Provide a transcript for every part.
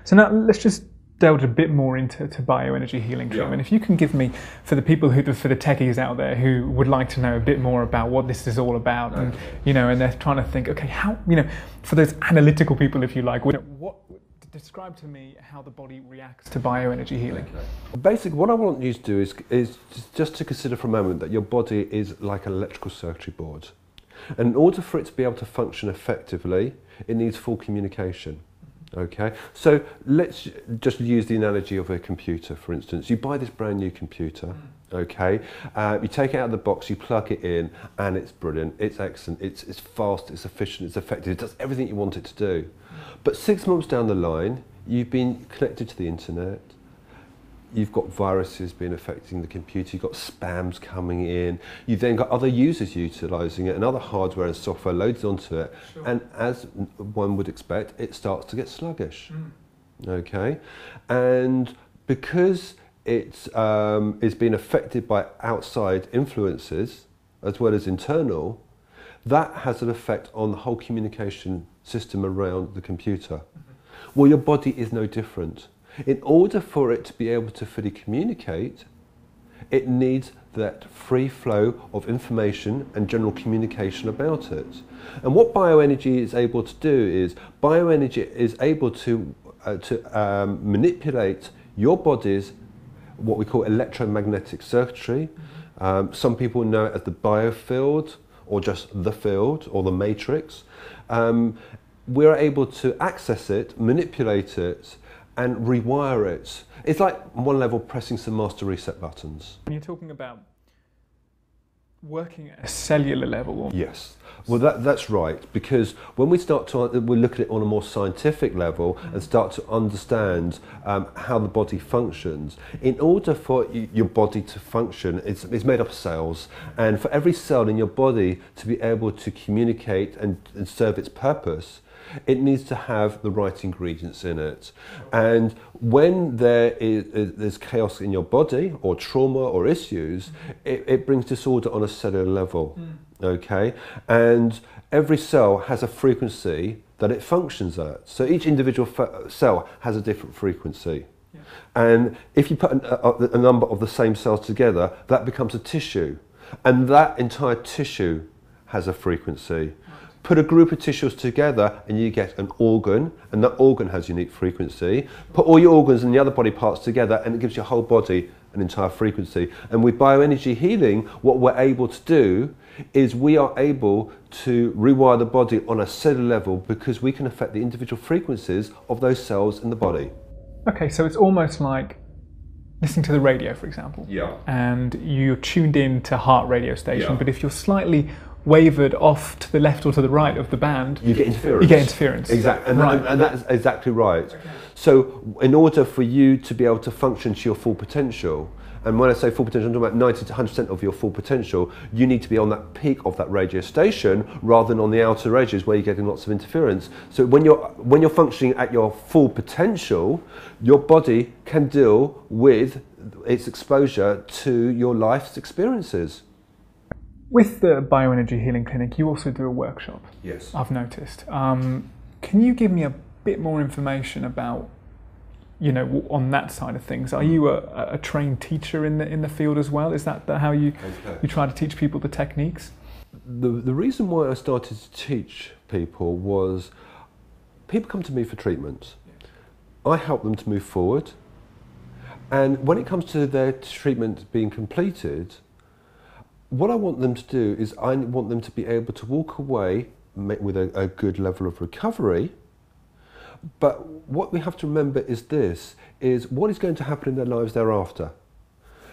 So now let's just delve a bit more into bioenergy healing treatment. Yeah. If you can give me, for the people for the techies out there who would like to know a bit more about what this is all about, and and they're trying to think, okay, how, for those analytical people, if you like, describe to me how the body reacts to bioenergy healing. Basically, what I want you to do is just to consider for a moment that your body is like an electrical circuitry board. And in order for it to be able to function effectively, it needs full communication. Okay, so let's just use the analogy of a computer, for instance. You buy this brand new computer, okay, you take it out of the box, you plug it in, and it's brilliant, it's excellent, it's fast, it's efficient, it's effective, it does everything you want it to do. But 6 months down the line, you've been connected to the internet, you've got viruses being affecting the computer, you've got spams coming in, you've then got other users utilising it and other hardware and software loaded onto it. Sure. And as one would expect, it starts to get sluggish. Okay? And because it's being affected by outside influences as well as internal, that has an effect on the whole communication system around the computer. Well, your body is no different. In order for it to be able to fully communicate, it needs that free flow of information and general communication about it. And what bioenergy is able to do is, bioenergy is able to manipulate your body's what we call electromagnetic circuitry. Some people know it as the biofield, or just the field, or the matrix. We're able to access it, manipulate it, and rewire it. It's like, on one level, pressing some master reset buttons. When you're talking about working at a cellular level? Yes. Well, that's right, because when we start to we look at it on a more scientific level and start to understand how the body functions. In order for your body to function, it's made up of cells, and for every cell in your body to be able to communicate and serve its purpose, it needs to have the right ingredients in it. And when there's chaos in your body, or trauma or issues, it brings disorder on a cellular level. Okay? And every cell has a frequency that it functions at. So each individual cell has a different frequency. And if you put a number of the same cells together, that becomes a tissue. And that entire tissue has a frequency. Put a group of tissues together and you get an organ, and that organ has unique frequency. Put all your organs and the other body parts together and it gives your whole body an entire frequency. And with bioenergy healing, what we're able to do is we are able to rewire the body on a cellular level, because we can affect the individual frequencies of those cells in the body. Okay, so it's almost like listening to the radio, for example. Yeah. And you're tuned in to heart radio station, Yeah. but if you're slightly wavered off to the left or to the right of the band, you get interference. You get interference. Exactly, and that's exactly right. Okay. So in order for you to be able to function to your full potential, and when I say full potential, I'm talking about 90 to 100% of your full potential, you need to be on that peak of that radio station rather than on the outer edges where you're getting lots of interference. So when you're functioning at your full potential, your body can deal with its exposure to your life's experiences. With the Bioenergy Healing Clinic, you also do a workshop. Yes. I've noticed. Can you give me a bit more information about, on that side of things? Are you a trained teacher in the field as well? Is that how you try to teach people the techniques? The reason why I started to teach people was, people come to me for treatment. I help them to move forward. And when it comes to their treatment being completed, what I want them to do is I want them to be able to walk away with a good level of recovery. But what we have to remember is what is going to happen in their lives thereafter.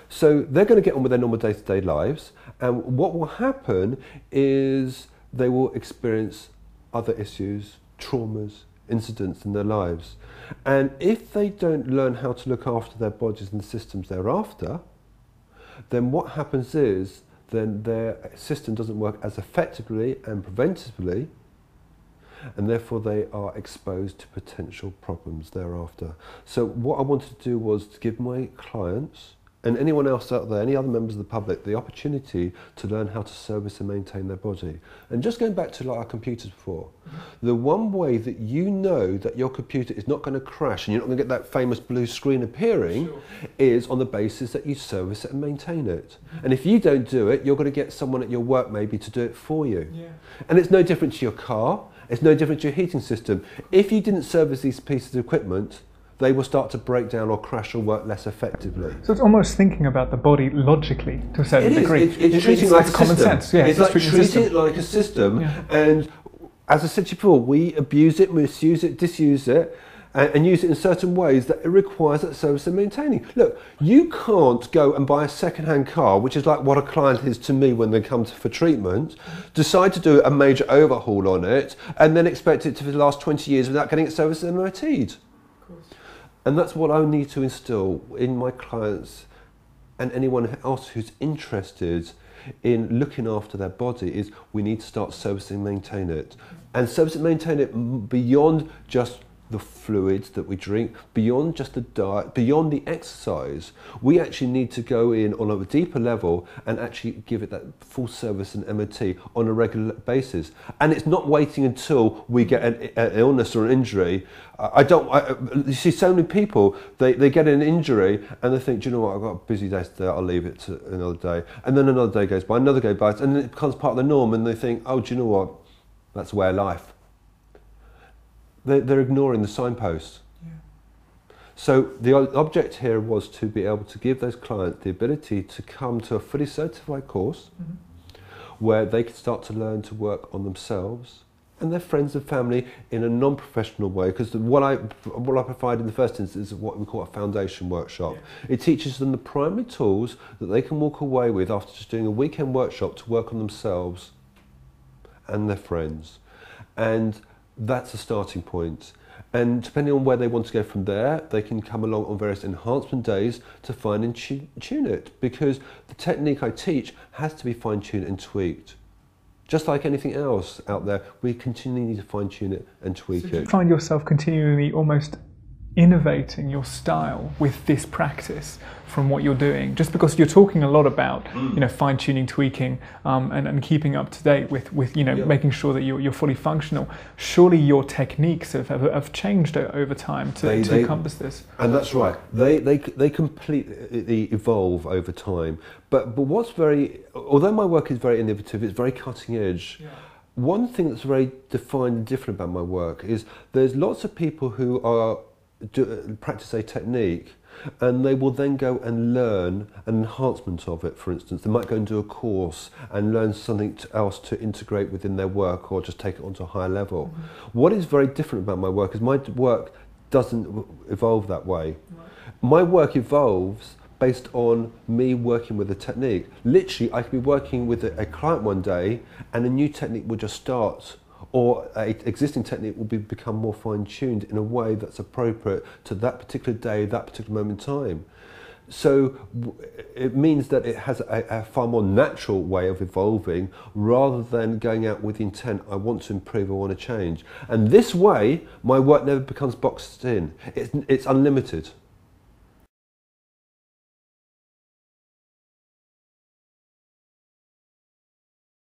So they're going to get on with their normal day-to-day lives, and what will happen is they will experience other issues, traumas, incidents in their lives. And if they don't learn how to look after their bodies and systems thereafter, then what happens is then their system doesn't work as effectively and preventively, and therefore they are exposed to potential problems thereafter. So what I wanted to do was to give my clients and anyone else out there, any other members of the public, the opportunity to learn how to service and maintain their body. And just going back to like our computers before, the one way that you know that your computer is not going to crash and you're not going to get that famous blue screen appearing is on the basis that you service it and maintain it. And if you don't do it, you're going to get someone at your work maybe to do it for you. And it's no different to your car, it's no different to your heating system. If you didn't service these pieces of equipment, they will start to break down or crash or work less effectively. So it's almost thinking about the body logically to a certain degree. It's treating it like a common system. sense. Yeah, it's like treating it like a system. And as I said to you before, we abuse it, misuse it, disuse it, and use it in certain ways that it requires that service and maintaining. Look, you can't go and buy a second-hand car, which is like what a client is to me when they come for treatment, decide to do a major overhaul on it, and then expect it to last 20 years without getting it serviced and MOT'd. And that's what I need to instill in my clients and anyone else who's interested in looking after their body is we need to start servicing and maintain it. And service and maintain it beyond just the fluids that we drink, beyond just the diet, beyond the exercise. We actually need to go in on a deeper level and actually give it that full service and MOT on a regular basis. And it's not waiting until we get an illness or an injury. You see so many people, they get an injury and they think, do you know what, I've got a busy day today, I'll leave it to another day. And then another day goes by, another day goes by, and then it becomes part of the norm and they think, oh, do you know what, that's the way of life. They're ignoring the signposts. So the object here was to be able to give those clients the ability to come to a fully certified course where they can start to learn to work on themselves and their friends and family in a non-professional way, because what I provide in the first instance is what we call a foundation workshop. It teaches them the primary tools that they can walk away with after just doing a weekend workshop to work on themselves and their friends. And that's a starting point. And depending on where they want to go from there, they can come along on various enhancement days to fine and tune it, because the technique I teach has to be fine-tuned and tweaked. Just like anything else out there, we continually need to fine-tune it and tweak it. Do you find yourself continually almost innovating your style with this practice from what you're doing, just because you're talking a lot about fine-tuning, tweaking, and keeping up to date with making sure that you're fully functional? Surely your techniques have changed over time to encompass this. And that's right, they completely evolve over time, but what's although my work is very innovative, it's very cutting edge. One thing that's very defined and different about my work is there's lots of people who practice a technique and they will then go and learn an enhancement of it. For instance, they might go and do a course and learn something else to integrate within their work or just take it onto a higher level. What is very different about my work is my work doesn't evolve that way. My work evolves based on me working with a technique. Literally, I could be working with a client one day and a new technique will just start, or an existing technique will become more fine-tuned in a way that's appropriate to that particular day, that particular moment in time. So it means that it has a far more natural way of evolving rather than going out with the intent, I want to improve, I want to change. And this way, my work never becomes boxed in. It's unlimited.